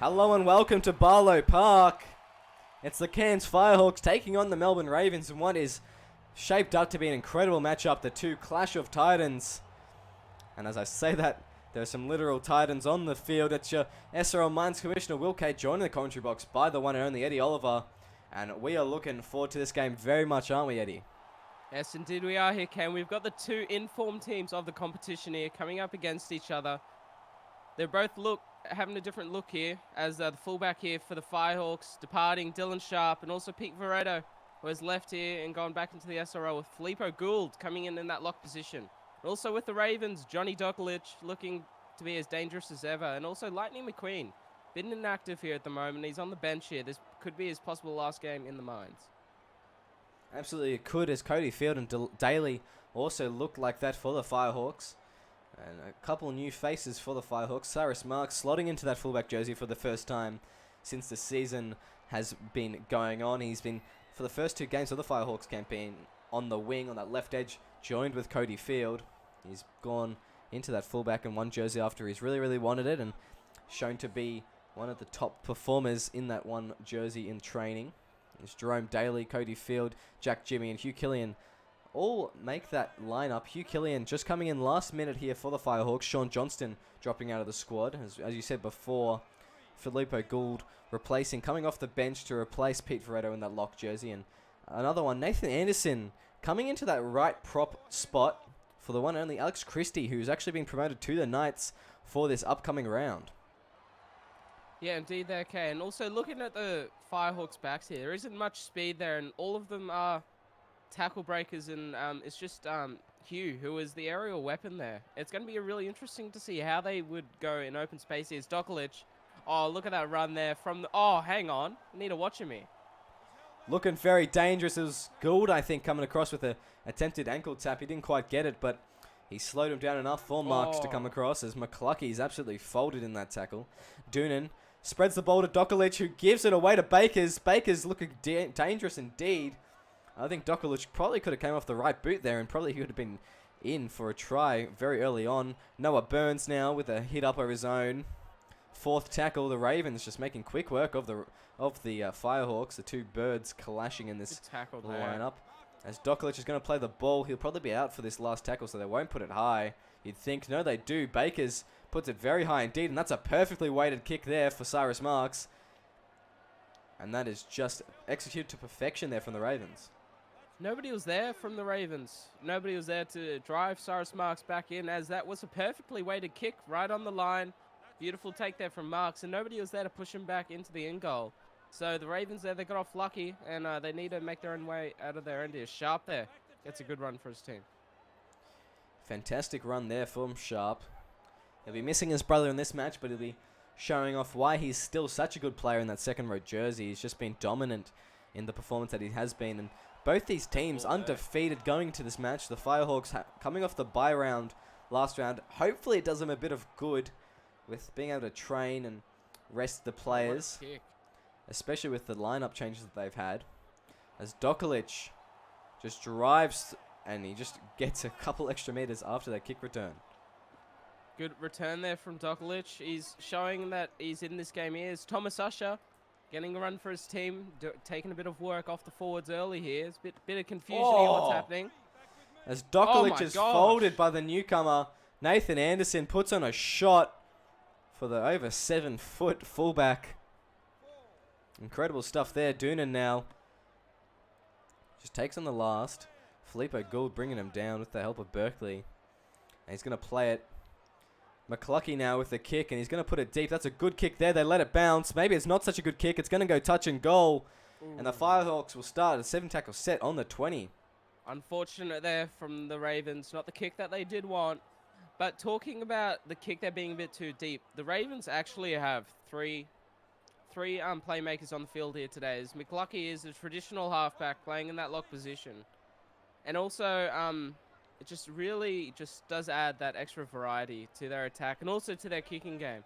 Hello and welcome to Barlow Park. It's the Cairns Firehawks taking on the Melbourne Ravens in what is shaped up to be an incredible matchup, the two clash of titans. And as I say that, there are some literal titans on the field. It's your SRL Mines Commissioner Will Kate joining the commentary box by the one and only Eddie Oliver. And we are looking forward to this game very much, aren't we, Eddie? Yes, indeed we are here, Ken. We've got the two informed teams of the competition here coming up against each other. They're both having a different look here, as the fullback here for the Firehawks departing, Dylan Sharp, and also Pete Veredo, who has left here and gone back into the SRL, with Filippo Gould coming in that lock position. And also with the Ravens, Johnny Dokulic looking to be as dangerous as ever, and also Lightning McQueen, been inactive here at the moment. He's on the bench here. This could be his possible last game in the Mines. Absolutely it could, as Cody Field and Daly also look like that for the Firehawks. And a couple new faces for the Firehawks. Cyrus Marks slotting into that fullback jersey for the first time since the season has been going on. He's been, for the first two games of the Firehawks campaign, on the wing, on that left edge, joined with Cody Field. He's gone into that fullback in one jersey after he's really wanted it, and shown to be one of the top performers in that one jersey in training. There's Jerome Daly, Cody Field, Jack Jimmy, and Hugh Killian all make that lineup. Hugh Killian just coming in last minute here for the Firehawks. Sean Johnston dropping out of the squad. As you said before, Filippo Gould coming off the bench to replace Pete Veredo in that lock jersey. And another one, Nathan Anderson, coming into that right prop spot for the one and only Alex Christie, who's actually been promoted to the Knights for this upcoming round. Yeah, indeed there, Kay. And also looking at the Firehawks backs here, there isn't much speed there, and all of them are tackle breakers, and it's just Hugh, who is the aerial weapon there. It's going to be really interesting to see how they would go in open space. Here's Dokulic. Oh, look at that run there from the... Oh, hang on. You need to watch him here. Looking very dangerous. It was Gould, I think, coming across with an attempted ankle tap. He didn't quite get it, but he slowed him down enough for Marks to come across, as McClucky's absolutely folded in that tackle. Doonan spreads the ball to Dokulic, who gives it away to Bakers. Bakers looking dangerous indeed. I think Dokulic probably could have came off the right boot there, and probably he would have been in for a try very early on. Noah Burns now with a hit up of his own. Fourth tackle, the Ravens just making quick work of the Firehawks. The two birds clashing in this lineup. As Dokulic is going to play the ball, he'll probably be out for this last tackle, so they won't put it high. You'd think, no, they do. Bakers puts it very high indeed, and that's a perfectly weighted kick there for Cyrus Marks. And that is just executed to perfection there from the Ravens. Nobody was there from the Ravens. Nobody was there to drive Cyrus Marks back in, as that was a perfectly weighted kick right on the line. Beautiful take there from Marks, and nobody was there to push him back into the end goal. So the Ravens there, they got off lucky, and they need to make their own way out of their end here. Sharp there gets a good run for his team. Fantastic run there from Sharp. He'll be missing his brother in this match, but he'll be showing off why he's still such a good player in that second row jersey. He's just been dominant in the performance that he has been, and both these teams undefeated going to this match. The Firehawks coming off the bye round last round. Hopefully it does them a bit of good with being able to train and rest the players, especially with the lineup changes that they've had. As Dokulic just drives, and he just gets a couple extra meters after that kick return. Good return there from Dokulic. He's showing that he's in this game here. Is Thomas Usher getting a run for his team, taking a bit of work off the forwards early here. It's a bit of confusion here what's happening. As Dokulic is folded by the newcomer, Nathan Anderson puts on a shot for the over 7 foot fullback. Incredible stuff there. Doonan now just takes on the last. Filippo Gould bringing him down with the help of Berkeley. And he's going to play it. McClucky now with the kick, and he's going to put it deep. That's a good kick there. They let it bounce. Maybe it's not such a good kick. It's going to go touch and goal. Ooh. And the Firehawks will start a 7-tackle set on the 20. Unfortunate there from the Ravens. Not the kick that they did want. But talking about the kick there being a bit too deep, the Ravens actually have three playmakers on the field here today. As McClucky is a traditional halfback playing in that lock position. And also, it just really does add that extra variety to their attack and also to their kicking game.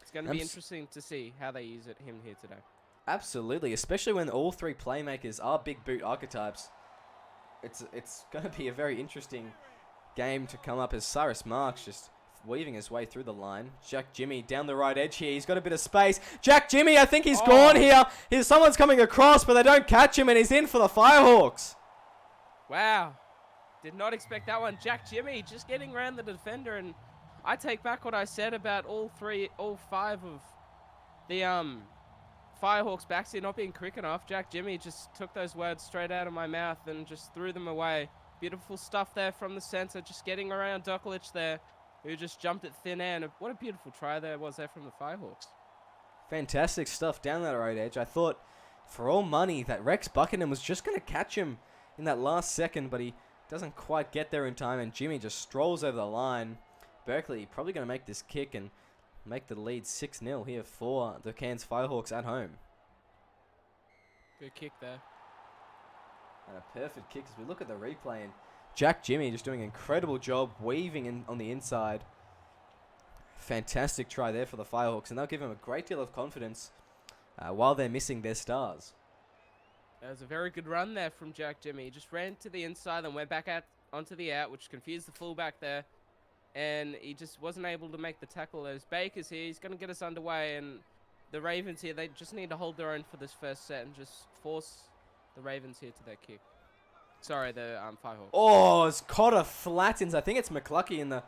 It's going to be interesting to see how they use him here today. Absolutely, especially when all three playmakers are big boot archetypes. It's going to be a very interesting game to come up, as Cyrus Marks just weaving his way through the line. Jack Jimmy down the right edge here. He's got a bit of space. Jack Jimmy, I think he's gone here. Someone's coming across, but they don't catch him, and he's in for the Firehawks. Wow. Did not expect that one. Jack Jimmy just getting around the defender, and I take back what I said about all five of the Firehawks backs here not being quick enough. Jack Jimmy just took those words straight out of my mouth and just threw them away. Beautiful stuff there from the centre, just getting around Dokulich there, who just jumped at thin air. And what a beautiful try there was there from the Firehawks. Fantastic stuff down that right edge. I thought for all money that Rex Buckingham was just going to catch him in that last second, but he doesn't quite get there in time, and Jimmy just strolls over the line. Berkeley probably going to make this kick and make the lead 6-0 here for the Cairns Firehawks at home. Good kick there. And a perfect kick as we look at the replay, and Jack Jimmy just doing an incredible job weaving in on the inside. Fantastic try there for the Firehawks, and they'll give him a great deal of confidence while they're missing their stars. That was a very good run there from Jack Jimmy. He just ran to the inside and went back out onto the out, which confused the fullback there. And he just wasn't able to make the tackle. There's Baker's here. He's going to get us underway, and the Ravens here, they just need to hold their own for this first set and just force the Ravens here to their kick. Sorry, the Firehawks. Oh, it's Cotter flattens. I think it's McCluckey in the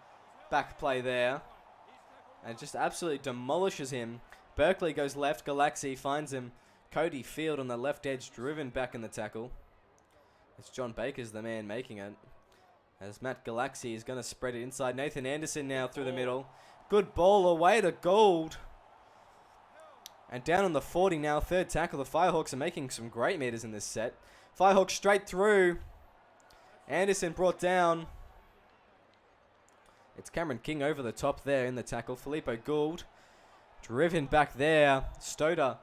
back play there. And it just absolutely demolishes him. Berkeley goes left. Galaxy finds him. Cody Field on the left edge, driven back in the tackle. It's John Baker's the man making it. As Matt Galaxy is going to spread it inside. Nathan Anderson now through the middle. Good ball away to Gould. And down on the 40 now, third tackle. The Firehawks are making some great meters in this set. Firehawks straight through. Anderson brought down. It's Cameron King over the top there in the tackle. Filippo Gould driven back there. Stoder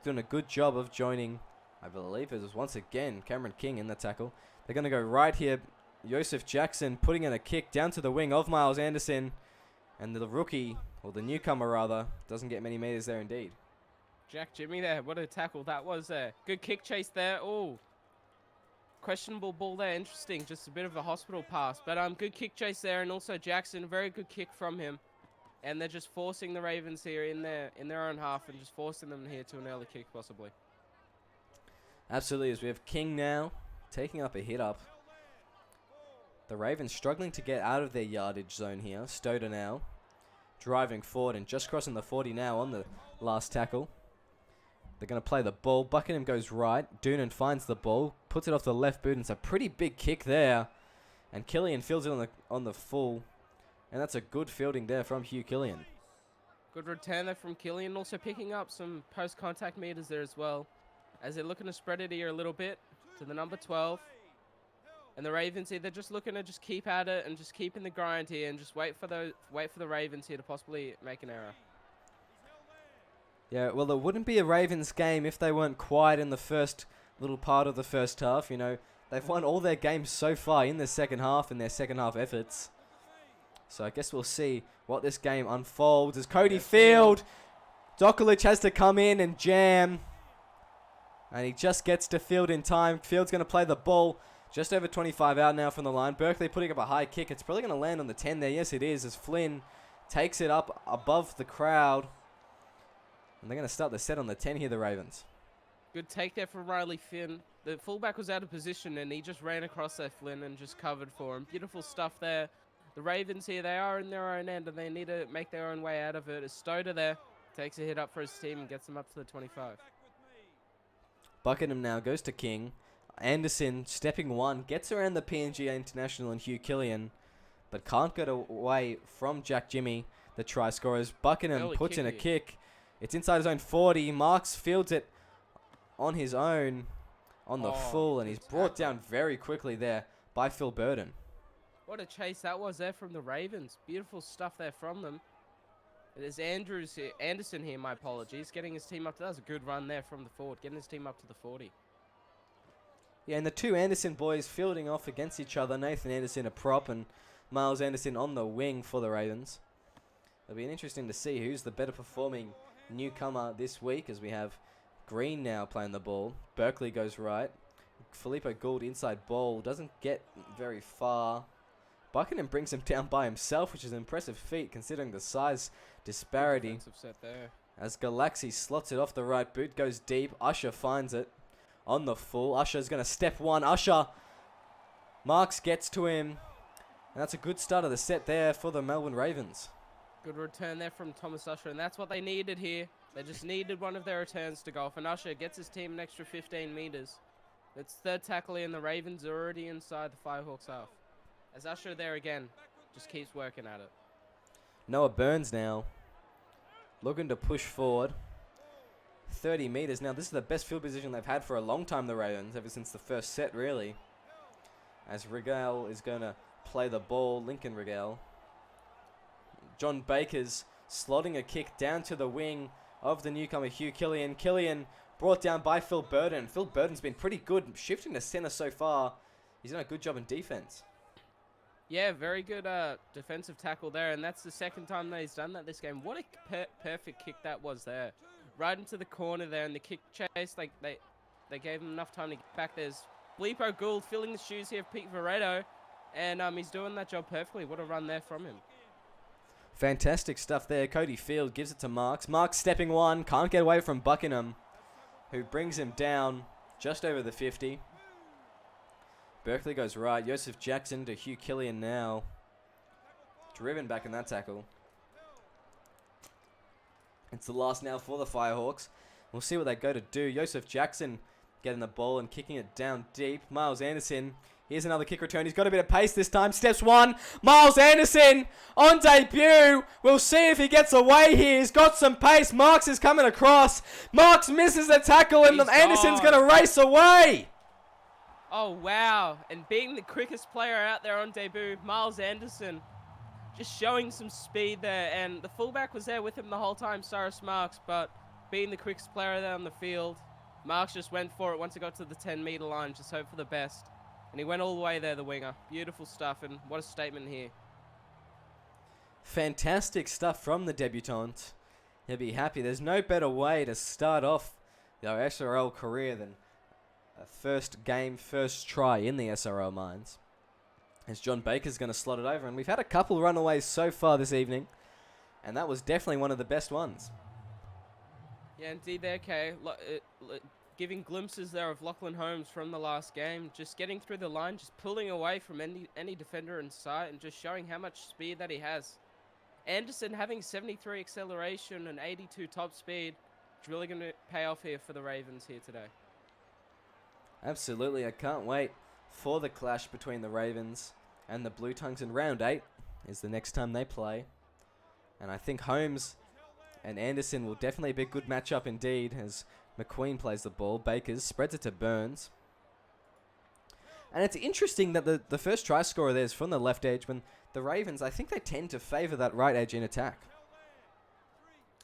doing a good job of joining. I believe it was once again Cameron King in the tackle. They're going to go right here. Joseph Jackson putting in a kick down to the wing of Miles Anderson. And the rookie, or the newcomer rather, doesn't get many meters there indeed. Jack Jimmy there. What a tackle that was there. Good kick chase there. Oh, questionable ball there. Interesting. Just a bit of a hospital pass. But good kick chase there. And also Jackson, very good kick from him. And they're just forcing the Ravens here in their own half and just forcing them here to an early kick possibly. Absolutely, as we have King now taking up a hit up. The Ravens struggling to get out of their yardage zone here. Stoder now driving forward and just crossing the 40 now on the last tackle. They're going to play the ball. Buckingham goes right. Doonan finds the ball, puts it off the left boot, and it's a pretty big kick there. And Killian fields it on the full. And that's a good fielding there from Hugh Killian. Good return there from Killian. Also picking up some post-contact meters there as well. As they're looking to spread it here a little bit to the number 12. And the Ravens here, they're just looking to just keep at it and just keep in the grind here and just wait for the Ravens here to possibly make an error. Yeah, well, it wouldn't be a Ravens game if they weren't quiet in the first little part of the first half. You know, they've won all their games so far in the second half in their second half efforts. So I guess we'll see what this game unfolds as Cody Field. Dokulich has to come in and jam. And he just gets to Field in time. Field's going to play the ball just over 25 out now from the line. Berkeley putting up a high kick. It's probably going to land on the 10 there. Yes, it is, as Flynn takes it up above the crowd. And they're going to start the set on the 10 here, the Ravens. Good take there from Riley Finn. The fullback was out of position and he just ran across there, Flynn, and just covered for him. Beautiful stuff there. The Ravens here, they are in their own end and they need to make their own way out of it. As Stoder there takes a hit up for his team and gets them up to the 25. Buckingham now goes to King. Anderson stepping one, gets around the PNG International and Hugh Killian, but can't get away from Jack Jimmy, the try scorers. Buckingham puts in a kick. It's inside his own 40. Marks fields it on his own on the full, and he's brought down very quickly there by Phil Burden. What a chase that was there from the Ravens. Beautiful stuff there from them. There's Anderson here, my apologies, getting his team up to... That was a good run there from the forward, getting his team up to the 40. Yeah, and the two Anderson boys fielding off against each other. Nathan Anderson a prop and Miles Anderson on the wing for the Ravens. It'll be interesting to see who's the better performing newcomer this week, as we have Green now playing the ball. Berkeley goes right. Filippo Gould inside ball. Doesn't get very far. Buckingham brings him down by himself, which is an impressive feat considering the size disparity. Defensive set there. As Galaxy slots it off the right boot, goes deep. Usher finds it on the full. Usher's going to step one. Usher. Marks gets to him. And that's a good start of the set there for the Melbourne Ravens. Good return there from Thomas Usher, and that's what they needed here. They just needed one of their returns to go off, and Usher gets his team an extra 15 metres. It's third tackle and the Ravens are already inside the Firehawks half. As Usher there again, just keeps working at it. Noah Burns now looking to push forward. 30 metres. Now, this is the best field position they've had for a long time, the Ravens, ever since the first set, really. As Rigel is going to play the ball, Lincoln Rigel. John Baker's slotting a kick down to the wing of the newcomer, Hugh Killian. Killian brought down by Phil Burden. Phil Burden's been pretty good shifting to centre so far. He's done a good job in defence. Yeah, very good defensive tackle there, and that's the second time that he's done that this game. What a perfect kick that was there. Right into the corner there, and the kick chase, like they gave him enough time to get back. There's Filippo Gould filling the shoes here of Pete Veredo, and he's doing that job perfectly. What a run there from him. Fantastic stuff there. Cody Field gives it to Marks. Marks stepping one, can't get away from Buckingham, who brings him down just over the 50. Berkeley goes right. Joseph Jackson to Hugh Killian now. Driven back in that tackle. It's the last now for the Firehawks. We'll see what they go to do. Joseph Jackson getting the ball and kicking it down deep. Miles Anderson. Here's another kick return. He's got a bit of pace this time. Steps one. Miles Anderson on debut. We'll see if he gets away here. He's got some pace. Marks is coming across. Marks misses the tackle and Anderson's going to race away. Oh, wow. And being the quickest player out there on debut, Miles Anderson, just showing some speed there. And the fullback was there with him the whole time, Cyrus Marks, but being the quickest player there on the field, Marks just went for it once he got to the 10-metre line, just hope for the best. And he went all the way there, the winger. Beautiful stuff, and what a statement here. Fantastic stuff from the debutant. He'll be happy. There's no better way to start off their SRL career than a first game, first try in the SRL mines. As John Baker's going to slot it over. And we've had a couple runaways so far this evening. And that was definitely one of the best ones. Yeah, indeed there, Kay. Giving glimpses there of Lachlan Holmes from the last game. Just getting through the line, just pulling away from any defender in sight and just showing how much speed that he has. Anderson having 73 acceleration and 82 top speed. It's really going to pay off here for the Ravens here today. Absolutely. I can't wait for the clash between the Ravens and the Blue Tongues in round 8 is the next time they play. And I think Holmes and Anderson will definitely be a good matchup indeed as McQueen plays the ball. Bakers spreads it to Burns. And it's interesting that the first try scorer there is from the left edge when the Ravens, I think they tend to favour that right edge in attack.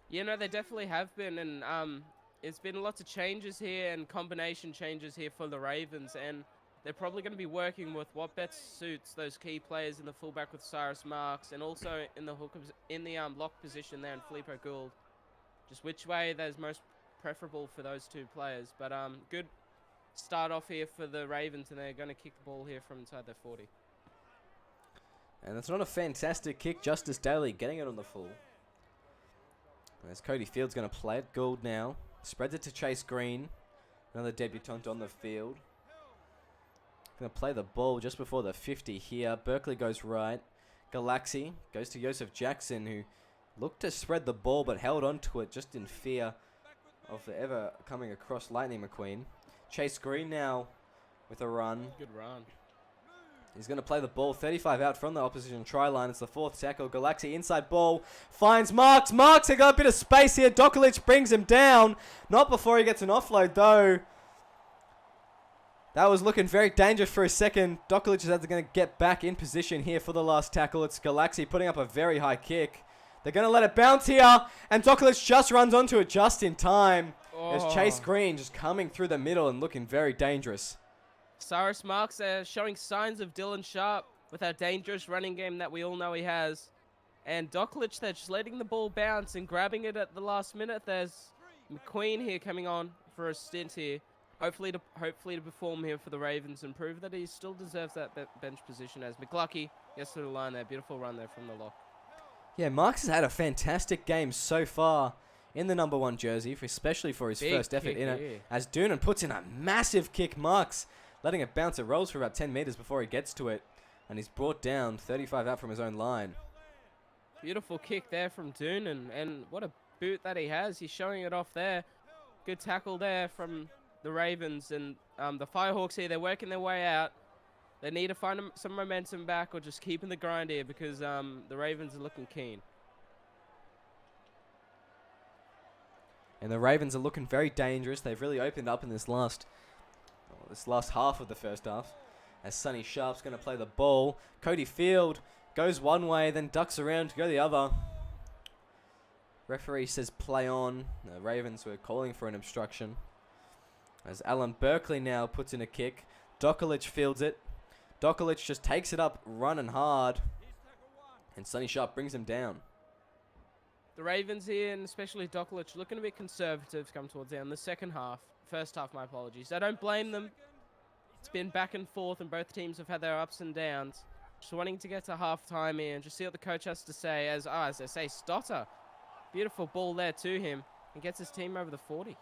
Yeah, no, they definitely have been. And it's been lots of changes here and combination changes here for the Ravens. And they're probably going to be working with what best suits those key players in the fullback with Cyrus Marks and also in the lock position there in Filippo Gould. Just which way there's most preferable for those two players. But good start off here for the Ravens, and they're going to kick the ball here from inside their 40. And it's not a fantastic kick. Justice Daly getting it on the full. As Cody Field's going to play it. Gould now spreads it to Chase Green. Another debutant on the field. Going to play the ball just before the 50 here. Berkeley goes right. Galaxy goes to Joseph Jackson, who looked to spread the ball but held on to it just in fear of the ever coming across Lightning McQueen. Chase Green now with a run. Good run. He's going to play the ball 35 out from the opposition try line. It's the fourth tackle. Galaxy inside ball. Finds Marks. Marks has got a bit of space here. Dokulic brings him down. Not before he gets an offload though. That was looking very dangerous for a second. Dokulic is going to get back in position here for the last tackle. It's Galaxy putting up a very high kick. They're going to let it bounce here. And Dokulic just runs onto it just in time. There's Chase Green just coming through the middle and looking very dangerous. Cyrus Marks showing signs of Dylan Sharp with that dangerous running game that we all know he has. And Dokulic there just letting the ball bounce and grabbing it at the last minute. There's McQueen here coming on for a stint here. hopefully to perform here for the Ravens and prove that he still deserves that bench position as McLucky gets to the line there. Beautiful run there from the lock. Yeah, Marks has had a fantastic game so far in the number 1 jersey, especially for his first effort in it. As Doonan puts in a massive kick, Marks letting it bounce. It rolls for about 10 meters before he gets to it, and he's brought down 35 out from his own line. Beautiful kick there from Doonan, and what a boot that he has. He's showing it off there. Good tackle there from the Ravens, and the Firehawks here, they're working their way out. They need to find some momentum back or just keep in the grind here because the Ravens are looking keen. And the Ravens are looking very dangerous. They've really opened up in this last half of the first half. As Sonny Sharp's going to play the ball. Cody Field goes one way, then ducks around to go the other. Referee says play on. The Ravens were calling for an obstruction. As Alan Berkeley now puts in a kick. Dokulic fields it. Dokulic just takes it up, running hard. And Sonny Sharp brings him down. The Ravens here, and especially Dokulic, looking a bit conservative come towards the end. The second half. First half, my apologies. I don't blame them. It's been back and forth, and both teams have had their ups and downs. Just wanting to get to half-time here and just see what the coach has to say as they say, Stotter. Beautiful ball there to him and gets his team over the 40.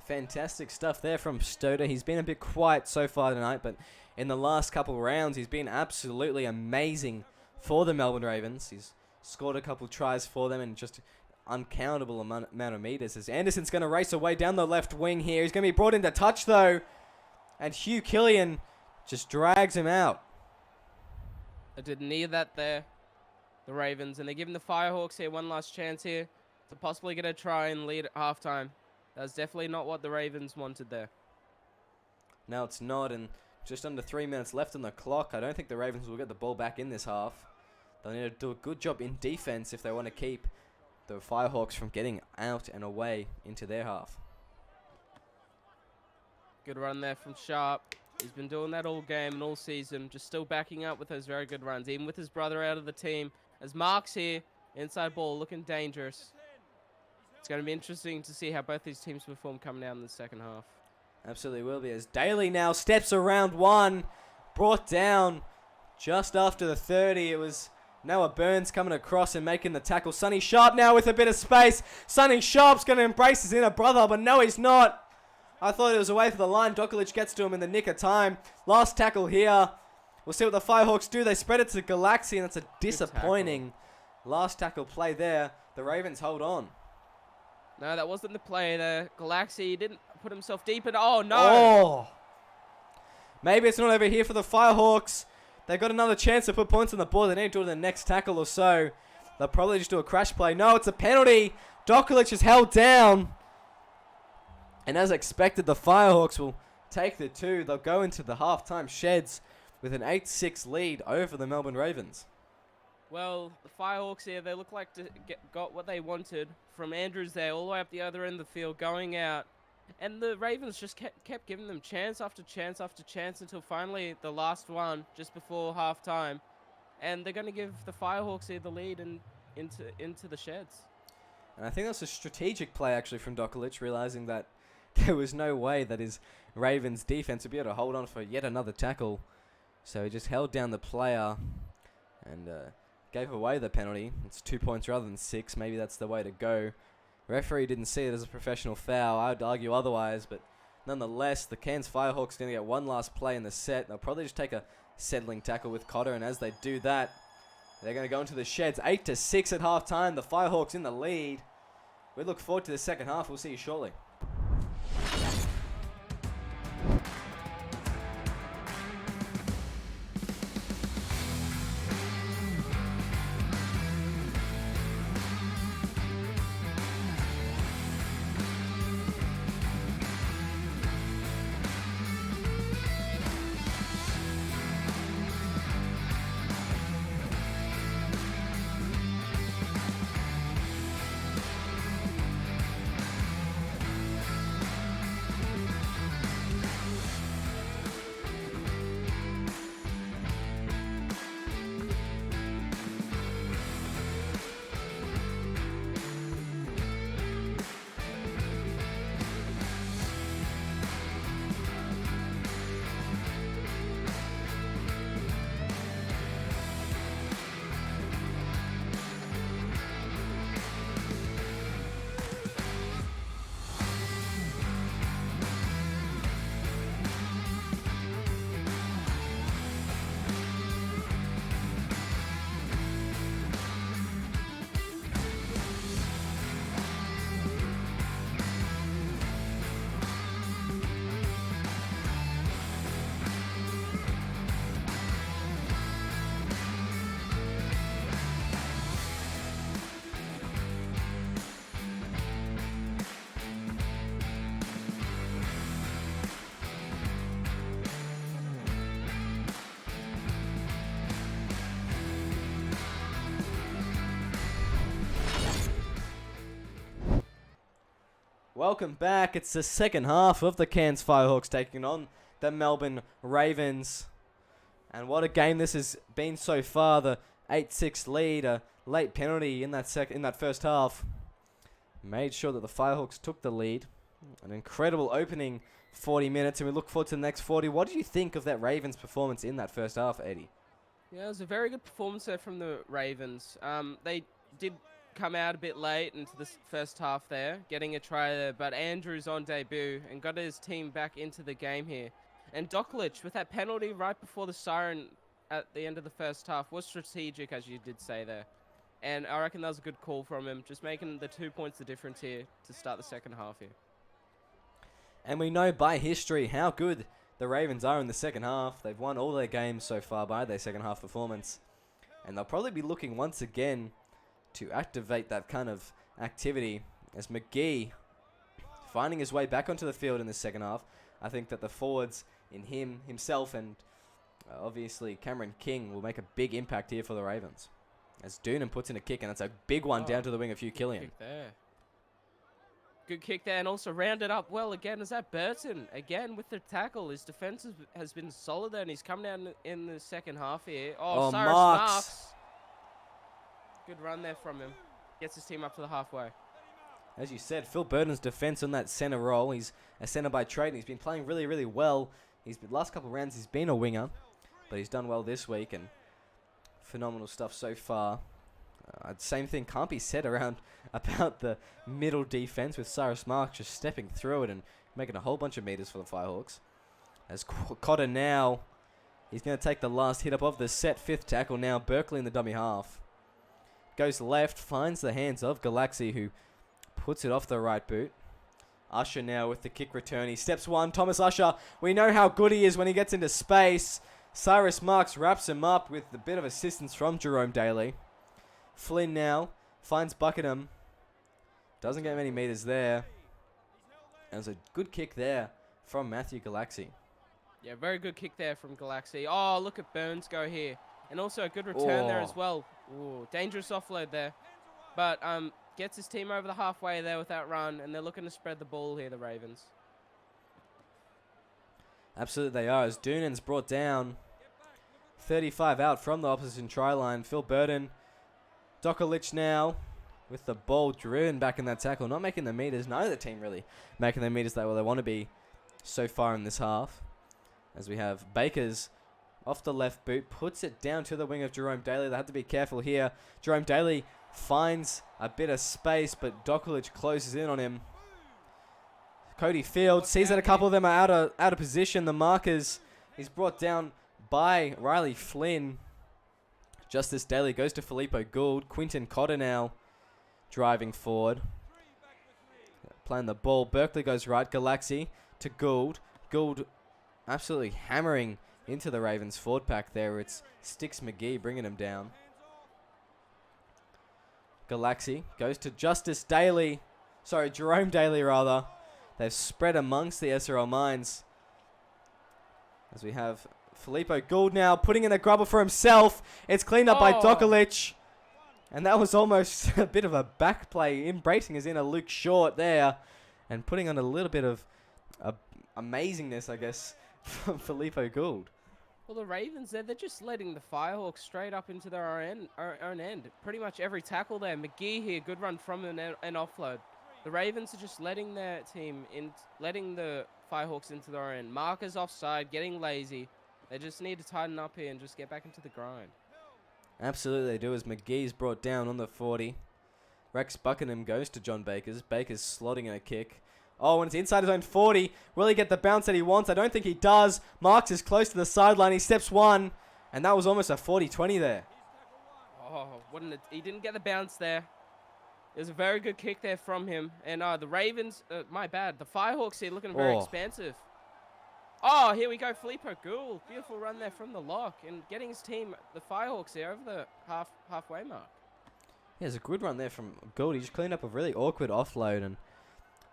Fantastic stuff there from Stotter. He's been a bit quiet so far tonight, but in the last couple rounds, he's been absolutely amazing for the Melbourne Ravens. He's scored a couple tries for them and just uncountable amount of meters. As Anderson's going to race away down the left wing here. He's going to be brought into touch, though. And Hugh Killian just drags him out. I didn't need that there, the Ravens. And they're giving the Firehawks here one last chance here to possibly get a try and lead at halftime. That's definitely not what the Ravens wanted there. No, it's not. And just under 3 minutes left on the clock. I don't think the Ravens will get the ball back in this half. They'll need to do a good job in defense if they want to keep the Firehawks from getting out and away into their half. Good run there from Sharp. He's been doing that all game and all season. Just still backing up with those very good runs. Even with his brother out of the team. As Mark's here, inside ball, looking dangerous. It's going to be interesting to see how both these teams perform coming down in the second half. Absolutely will be. As Daly now steps around one. Brought down just after the 30. It was Noah Burns coming across and making the tackle. Sonny Sharp now with a bit of space. Sonny Sharp's going to embrace his inner brother, but no, he's not. I thought it was away for the line. Dokulic gets to him in the nick of time. Last tackle here. We'll see what the Firehawks do. They spread it to Galaxy, and it's a disappointing last tackle play there. The Ravens hold on. No, that wasn't the play there. Galaxy didn't put himself deep in. Oh, no. Oh. Maybe it's not over here for the Firehawks. They've got another chance to put points on the board. They need to do it in the next tackle or so. They'll probably just do a crash play. No, it's a penalty. Dokulic is held down. And as expected, the Firehawks will take the 2. They'll go into the halftime sheds with an 8-6 lead over the Melbourne Ravens. Well, the Firehawks here, they look like got what they wanted from Andrews there all the way up the other end of the field, going out. And the Ravens just kept giving them chance after chance after chance until finally the last one just before halftime. And they're going to give the Firehawks here the lead and into the sheds. And I think that's a strategic play actually from Dokulic, realizing that there was no way that his Ravens defense would be able to hold on for yet another tackle. So he just held down the player and gave away the penalty. It's 2 points rather than 6. Maybe that's the way to go. Referee didn't see it as a professional foul. I would argue otherwise, but nonetheless, the Cairns Firehawks are going to get one last play in the set. They'll probably just take a settling tackle with Cotter, and as they do that, they're going to go into the sheds. 8-6 at halftime. The Firehawks in the lead. We look forward to the second half. We'll see you shortly. Welcome back. It's the second half of the Cairns Firehawks taking on the Melbourne Ravens. And what a game this has been so far. The 8-6 lead, a late penalty in that first half made sure that the Firehawks took the lead. An incredible opening 40 minutes, and we look forward to the next 40. What do you think of that Ravens performance in that first half, Eddie? Yeah, it was a very good performance there from the Ravens. They did come out a bit late into the first half there, getting a try there, but Andrews on debut and got his team back into the game here. And Dokulic, with that penalty right before the siren at the end of the first half, was strategic, as you did say there. And I reckon that was a good call from him, just making the 2 points the difference here to start the second half here. And we know by history how good the Ravens are in the second half. They've won all their games so far by their second half performance. And they'll probably be looking once again to activate that kind of activity as McGee finding his way back onto the field in the second half. I think that the forwards in himself and obviously Cameron King will make a big impact here for the Ravens. As Doonan puts in a kick, and it's a big one down to the wing of Hugh Killian. Good kick there, and also rounded up well again. Is that Burton again with the tackle? His defense has been solid there, and he's come down in the second half here. Oh, Cyrus Marks. Good run there from him. Gets his team up to the halfway. As you said, Phil Burton's defense on that center role. He's a center by trade, and he's been playing really, really well. Last couple of rounds, he's been a winger, but he's done well this week, and phenomenal stuff so far. Same thing can't be said about the middle defense, with Cyrus Marks just stepping through it and making a whole bunch of meters for the Firehawks. As Cotter now, he's going to take the last hit up of the set. Fifth tackle now. Berkeley in the dummy half. Goes left, finds the hands of Galaxy, who puts it off the right boot. Usher now with the kick return. He steps one. Thomas Usher, we know how good he is when he gets into space. Cyrus Marks wraps him up with a bit of assistance from Jerome Daly. Flynn now finds Buckingham. Doesn't get many meters there. And it's a good kick there from Matthew Galaxy. Yeah, very good kick there from Galaxy. Oh, look at Burns go here. And also a good return there as well. Ooh, dangerous offload there. But gets his team over the halfway there with that run. And they're looking to spread the ball here, the Ravens. Absolutely they are, as Doonan's brought down. 35 out from the opposition try line. Phil Burton. Dokulic now with the ball driven back in that tackle. Not making the meters. Neither team really making the meters that well they want to be so far in this half. As we have Bakers off the left boot. Puts it down to the wing of Jerome Daly. They have to be careful here. Jerome Daly finds a bit of space, but Dokulic closes in on him. Cody Field sees that a couple of them are out of position. The markers is brought down by Riley Flynn. Justice Daly goes to Filippo Gould. Quinton Cotter now driving forward. Playing the ball. Berkeley goes right. Galaxy to Gould. Gould absolutely hammering into the Ravens forward pack there. It's Sticks McGee bringing him down. Galaxy goes to Justice Daly. Sorry, Jerome Daly rather. They've spread amongst the SRL mines. As we have Filippo Gould now putting in a grubber for himself. It's cleaned up by Dokulic. And that was almost a bit of a back play. Embracing as in a Luke Short there. And putting on a little bit of amazingness, I guess, from Filippo Gould. Well, the Ravens, they're just letting the Firehawks straight up into their own end. Pretty much every tackle there. McGee here, good run from an offload. The Ravens are just letting their team letting the Firehawks into their own end. Markers offside, getting lazy. They just need to tighten up here and just get back into the grind. Absolutely they do, as McGee's brought down on the 40. Rex Buckingham goes to John Bakers. Bakers slotting in a kick. Oh, and it's inside his own 40. Will he get the bounce that he wants? I don't think he does. Marks is close to the sideline. He steps one. And that was almost a 40-20 there. Oh, he didn't get the bounce there. It was a very good kick there from him. And the Ravens, my bad. The Firehawks here looking very expansive. Oh, here we go. Filippo Gould. Beautiful run there from the lock. And getting his team, the Firehawks here, over the halfway mark. Yeah, it's a good run there from Gould. He just cleaned up a really awkward offload and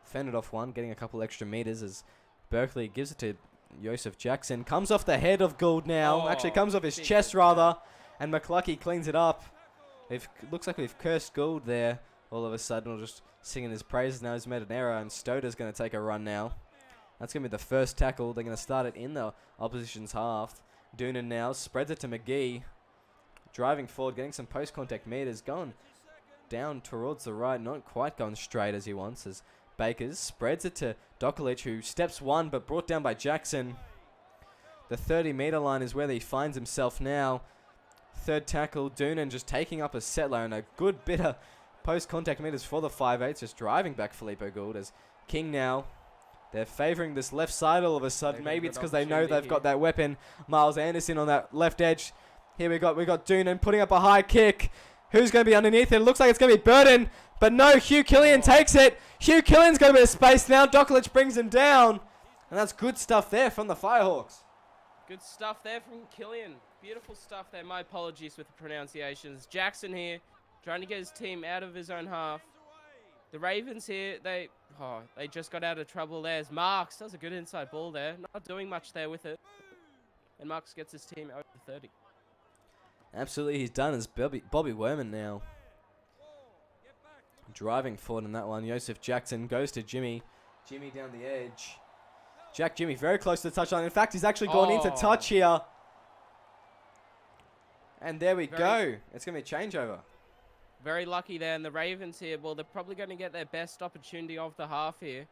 fended off one, getting a couple extra meters as Berkeley gives it to Joseph Jackson. Comes off the head of Gould now. Actually, comes off his chest, rather. And McCluckey cleans it up. Looks like we've cursed Gould there all of a sudden, or just singing his praises. Now he's made an error, and Stoder's going to take a run now. That's going to be the first tackle. They're going to start it in the opposition's half. Doonan now spreads it to McGee. Driving forward, getting some post-contact meters. Going down towards the right, not quite going straight as he wants. As Bakers spreads it to Dokulic, who steps one, but brought down by Jackson. The 30-meter line is where he finds himself now. Third tackle, Doonan just taking up a settler, and a good bit of post-contact meters for the 5'8", just driving back Filippo Gould. As King now, they're favouring this left side all of a sudden. Maybe it's because they know they've got that weapon. Miles Anderson on that left edge. Here we got Doonan putting up a high kick. Who's going to be underneath it? It looks like it's going to be Burton, but no, Hugh Killian takes it. Hugh Killian's got a bit of space now. Dokulic brings him down, and that's good stuff there from the Firehawks. Good stuff there from Killian. Beautiful stuff there. My apologies with the pronunciations. Jackson here, trying to get his team out of his own half. The Ravens here, they just got out of trouble there. As Marks does a good inside ball there. Not doing much there with it. And Marks gets his team over 30. Absolutely, he's done as Bobby Werman now. Driving forward in that one. Joseph Jackson goes to Jimmy. Jimmy down the edge. Jimmy very close to the touchline. In fact, he's actually gone into touch here. And there we go. It's going to be a changeover. Very lucky there. And the Ravens here, well, they're probably going to get their best opportunity of the half here.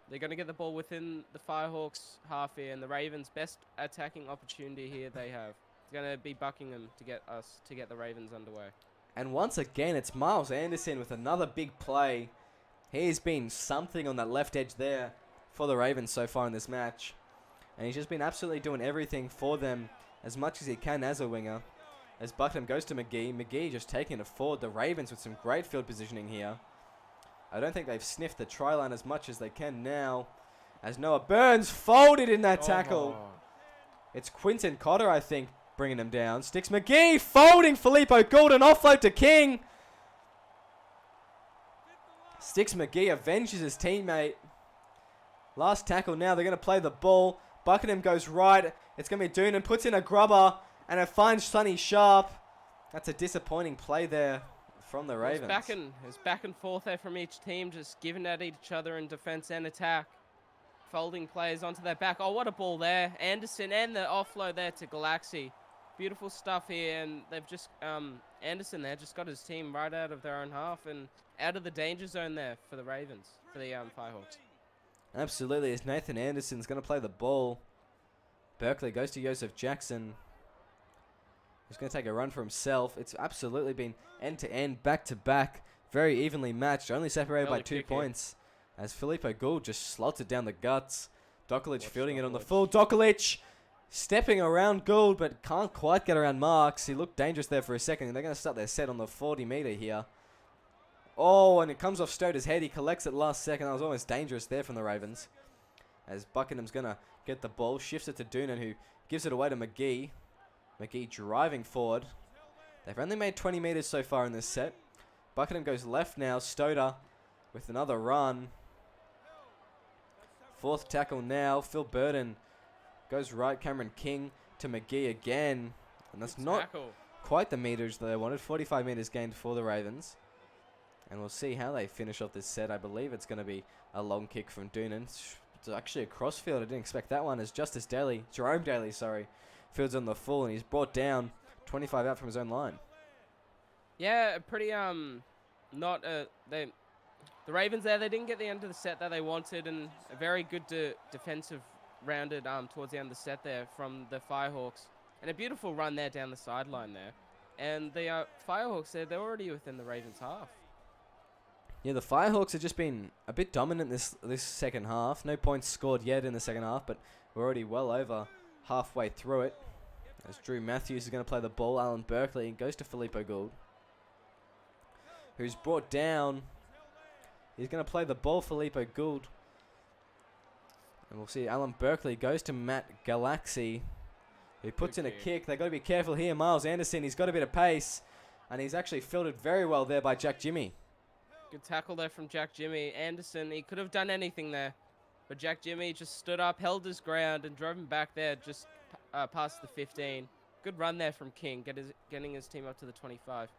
They're going to get the ball within the Firehawks half here. And the Ravens' best attacking opportunity here they have. It's going to be Buckingham to get the Ravens underway. And once again, it's Miles Anderson with another big play. He's been something on that left edge there for the Ravens so far in this match. And he's just been absolutely doing everything for them as much as he can as a winger. As Buckingham goes to McGee. McGee just taking it forward. The Ravens with some great field positioning here. I don't think they've sniffed the try line as much as they can now. As Noah Burns folded in that tackle. It's Quinton Cotter, I think, bringing him down. Sticks McGee, folding Filippo Gould, an offload to King. Sticks McGee, avenges his teammate. Last tackle now, they're going to play the ball. Buckingham goes right. It's going to be Doonan, puts in a grubber, and it finds Sonny Sharp. That's a disappointing play there from the Ravens. It's back and forth there from each team, just giving at each other in defense and attack. Folding players onto their back. Oh, what a ball there. Anderson and the offload there to Galaxy. Beautiful stuff here, and they've just, Anderson there just got his team right out of their own half and out of the danger zone there for the Ravens, for the Firehawks. Absolutely, as Nathan Anderson's going to play the ball. Berkeley goes to Joseph Jackson. He's going to take a run for himself. It's absolutely been end-to-end, back-to-back, very evenly matched, only separated by 2 points. As Filippo Gould just slots it down the guts. Dokulic fielding it on the full. Dokulic stepping around Gould, but can't quite get around Marks. He looked dangerous there for a second, and they're going to start their set on the 40-meter here. Oh, and it comes off Stoder's head. He collects it last second. That was almost dangerous there from the Ravens. As Buckingham's going to get the ball, shifts it to Doonan, who gives it away to McGee. McGee driving forward. They've only made 20 meters so far in this set. Buckingham goes left now. Stoder with another run. Fourth tackle now. Phil Burton goes right. Cameron King to McGee again. And that's not quite the meters that they wanted. 45 meters gained for the Ravens. And we'll see how they finish off this set. I believe it's going to be a long kick from Doonan. It's actually a crossfield. I didn't expect that one. As Jerome Daly, fields on the full, and he's brought down 25 out from his own line. Yeah, pretty the Ravens there, they didn't get the end of the set that they wanted, and a very good defensive rounded towards the end of the set there from the Firehawks, and a beautiful run there down the sideline there. And the Firehawks there, they're already within the Ravens half. Yeah, the Firehawks have just been a bit dominant this second half. No points scored yet in the second half, but we're already well over halfway through it. As Drew Matthews is going to play the ball, Alan Berkeley goes to Filippo Gould, who's brought down. He's going to play the ball, Filippo Gould. And we'll see Alan Berkeley goes to Matt Galaxy, who puts in a kick. They've got to be careful here. Miles Anderson, he's got a bit of pace, and he's actually fielded very well there by Jack Jimmy. Good tackle there from Jack Jimmy. Anderson, he could have done anything there, but Jack Jimmy just stood up, held his ground, and drove him back there just past the 15. Good run there from King, getting his team up to the 25.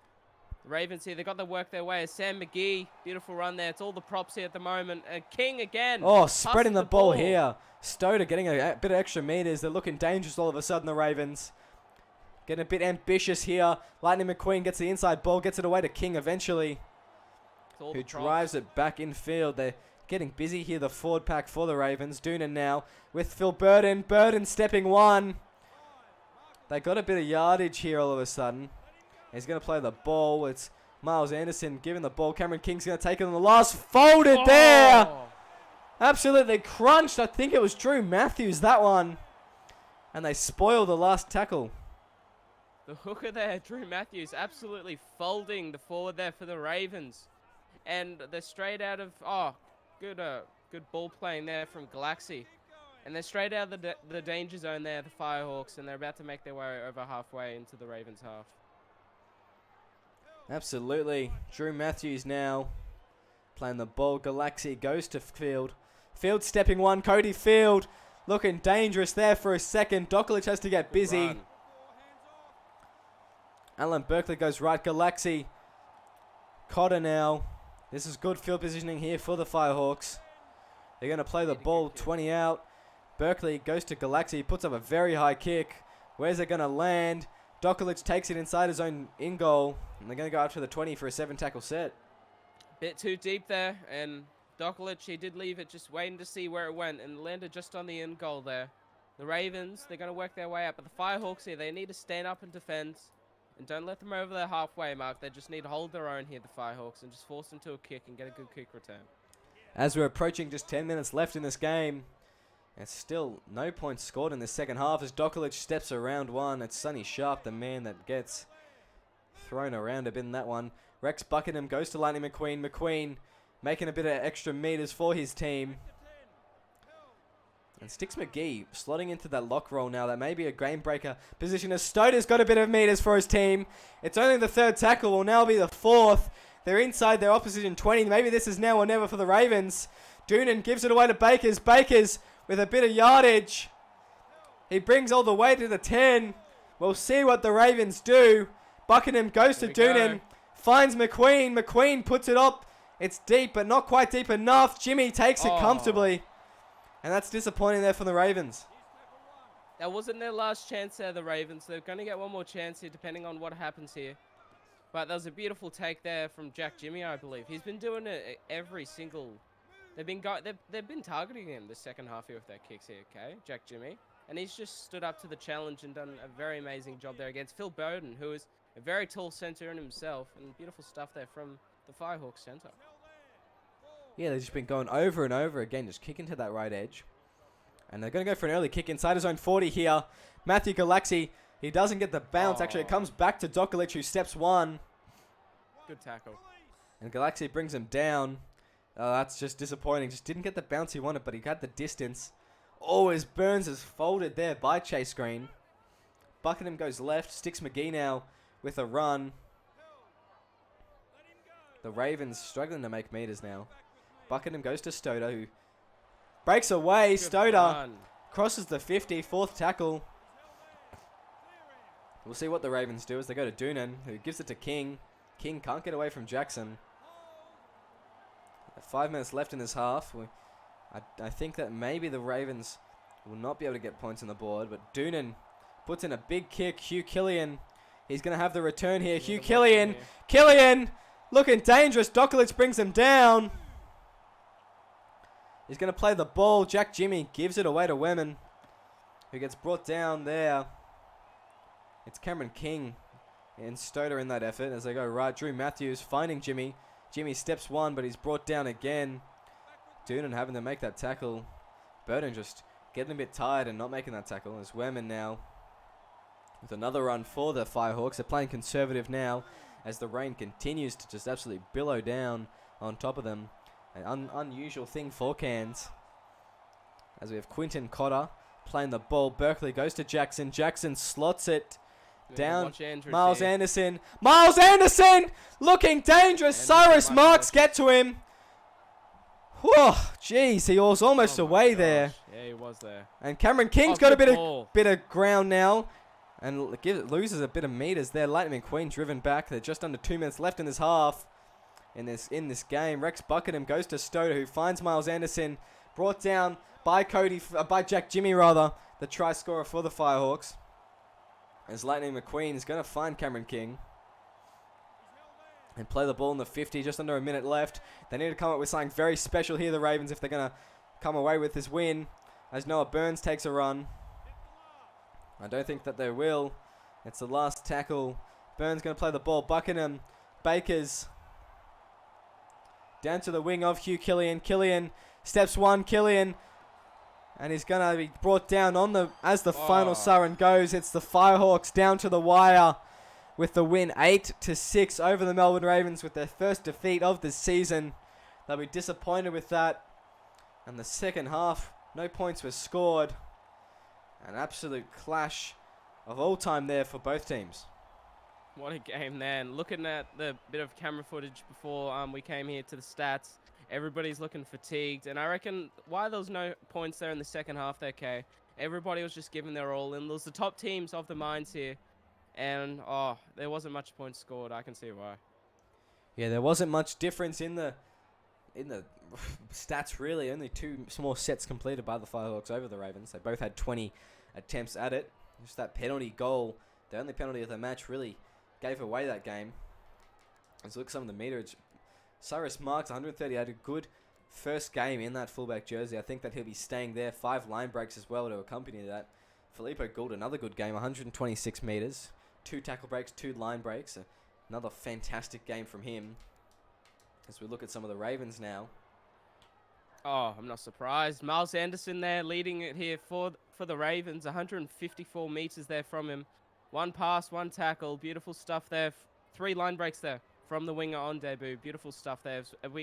The Ravens here, they got to work their way. Sam McGee, beautiful run there. It's all the props here at the moment. And King again. Oh, spreading the ball here. Stoder getting a bit of extra meters. They're looking dangerous all of a sudden, the Ravens. Getting a bit ambitious here. Lightning McQueen gets the inside ball, gets it away to King eventually, who drives it back in field. They're getting busy here, the forward pack for the Ravens. Doonan now with Phil Burden. Burden stepping one. They got a bit of yardage here all of a sudden. He's going to play the ball. It's Miles Anderson giving the ball. Cameron King's going to take it on the last. Folded there. Absolutely crunched. I think it was Drew Matthews, that one. And they spoil the last tackle. The hooker there, Drew Matthews, absolutely folding the forward there for the Ravens. And they're straight out of, good ball playing there from Galaxy. And they're straight out of the danger zone there, the Firehawks, and they're about to make their way over halfway into the Ravens half. Absolutely. Drew Matthews now playing the ball. Galaxy goes to Field. Field stepping one. Cody Field looking dangerous there for a second. Dokalic has to get busy. Alan Berkeley goes right. Galaxy. Cotter now. This is good field positioning here for the Firehawks. They're going to play the ball 20 out. Berkeley goes to Galaxy. Puts up a very high kick. Where's it going to land? Dokalic takes it inside his own in goal. And they're going to go after the 20 for a 7-tackle set. Bit too deep there. And Dokalic, he did leave it just waiting to see where it went. And landed just on the in goal there. The Ravens, they're going to work their way up. But the Firehawks here, they need to stand up and defend. And don't let them over their halfway mark. They just need to hold their own here, the Firehawks. And just force them to a kick and get a good kick return. As we're approaching just 10 minutes left in this game. And still no points scored in the second half as Dokalic steps around one. It's Sonny Sharp, the man that gets thrown around a bit in that one. Rex Buckingham goes to Lightning McQueen. McQueen making a bit of extra meters for his team. And Sticks McGee slotting into that lock roll now. That may be a game breaker position as Stoder's got a bit of meters for his team. It's only the third tackle. Will now be the fourth. They're inside their opposition 20. Maybe this is now or never for the Ravens. Doonan gives it away to Bakers. Bakers with a bit of yardage. He brings all the way to the 10. We'll see what the Ravens do. Buckingham goes to Doonan. Finds McQueen. McQueen puts it up. It's deep, but not quite deep enough. Jimmy takes it comfortably. And that's disappointing there for the Ravens. That wasn't their last chance there, the Ravens. They're going to get one more chance here, depending on what happens here. But that was a beautiful take there from Jack Jimmy, I believe. He's been doing it every single... They've been targeting him the second half here with their kicks here, okay? Jack Jimmy. And he's just stood up to the challenge and done a very amazing job there against Phil Bowden, who is a very tall centre in himself. And beautiful stuff there from the Firehawks centre. Yeah, they've just been going over and over again, just kicking to that right edge. And they're going to go for an early kick inside his own 40 here. Matthew Galaxy, he doesn't get the bounce. Actually, it comes back to Dokalic, who steps one. Good tackle. And Galaxy brings him down. That's just disappointing. Just didn't get the bounce he wanted, but he got the distance. Oh, as Burns is folded there by Chase Green. Buckingham goes left. Sticks McGee now with a run. The Ravens struggling to make meters now. Buckingham goes to Stoder, who breaks away. Stoder crosses the 50. Fourth tackle. We'll see what the Ravens do as they go to Doonan, who gives it to King. King can't get away from Jackson. 5 minutes left in this half. I think that maybe the Ravens will not be able to get points on the board, but Doonan puts in a big kick. Hugh Killian, he's going to have the return here. Hugh Killian. Killian looking dangerous. Dokalic brings him down. He's going to play the ball. Jack Jimmy gives it away to Weman, who gets brought down there. It's Cameron King and Stoder in that effort as they go right. Drew Matthews finding Jimmy. Jimmy steps one, but he's brought down again. Doonan having to make that tackle. Burden just getting a bit tired and not making that tackle. There's Weman now with another run for the Firehawks. They're playing conservative now as the rain continues to just absolutely billow down on top of them. An unusual thing for Cairns. As we have Quinton Cotter playing the ball. Berkeley goes to Jackson. Jackson slots it down. Miles Anderson. Miles Anderson looking dangerous. Cyrus Marks get to him. Whoa, jeez, he was almost away there. Yeah, he was there. And Cameron King's got a bit of ground now. and loses a bit of meters there. Lightning McQueen driven back. They're just under 2 minutes left in this half. In this game, Rex Buckingham goes to Stoder, who finds Miles Anderson, brought down by Jack Jimmy rather, the try scorer for the Firehawks. As Lightning McQueen is going to find Cameron King and play the ball in the 50, just under a minute left. They need to come up with something very special here, the Ravens, if they're going to come away with this win. As Noah Burns takes a run. I don't think that they will. It's the last tackle. Burns going to play the ball. Buckingham, Bakers. Down to the wing of Hugh Killian. Killian steps one. Killian. And he's going to be brought down as the final siren goes. It's the Firehawks down to the wire with the win 8-6 over the Melbourne Ravens with their first defeat of the season. They'll be disappointed with that. And the second half, no points were scored. An absolute clash of all time there for both teams. What a game, man. Looking at the bit of camera footage before we came here to the stats, everybody's looking fatigued. And I reckon why there was no points there in the second half, okay, everybody was just giving their all in. There was the top teams of the mines here. And, there wasn't much points scored. I can see why. Yeah, there wasn't much difference in the stats, really. Only 2 small sets completed by the Firehawks over the Ravens. They both had 20 attempts at it. Just that penalty goal, the only penalty of the match, really gave away that game. Let's look at some of the meterage. Cyrus Marks, 130, had a good first game in that fullback jersey. I think that he'll be staying there. 5 line breaks as well to accompany that. Filippo Gould, another good game, 126 meters. 2 tackle breaks, 2 line breaks. Another fantastic game from him. As we look at some of the Ravens now. Oh, I'm not surprised. Miles Anderson there leading it here for the Ravens. 154 meters there from him. 1 pass, 1 tackle. Beautiful stuff there. 3 line breaks there from the winger on debut. Beautiful stuff there.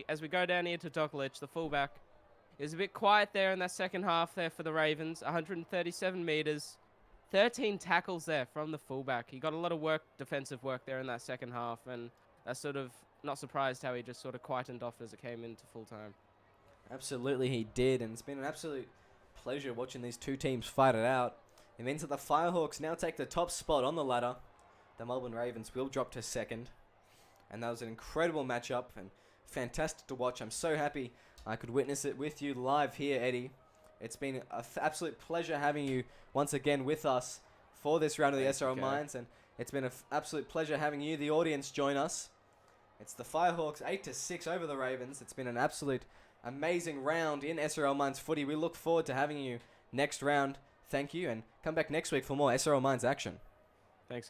As we go down here to Doklich, the fullback, it was a bit quiet there in that second half there for the Ravens. 137 meters. 13 tackles there from the fullback. He got a lot of defensive work there in that second half, and that's sort of not surprised how he just sort of quietened off as it came into full time. Absolutely he did, and it's been an absolute pleasure watching these 2 teams fight it out. It means that the Firehawks now take the top spot on the ladder. The Melbourne Ravens will drop to second. And that was an incredible matchup and fantastic to watch. I'm so happy I could witness it with you live here, Eddie. It's been an absolute pleasure having you once again with us for this round of the SRL Mines, and it's been an absolute pleasure having you, the audience, join us. It's the Firehawks 8-6 over the Ravens. It's been an absolute amazing round in SRL Mines footy. We look forward to having you next round. Thank you, and come back next week for more SRL Mines action. Thanks.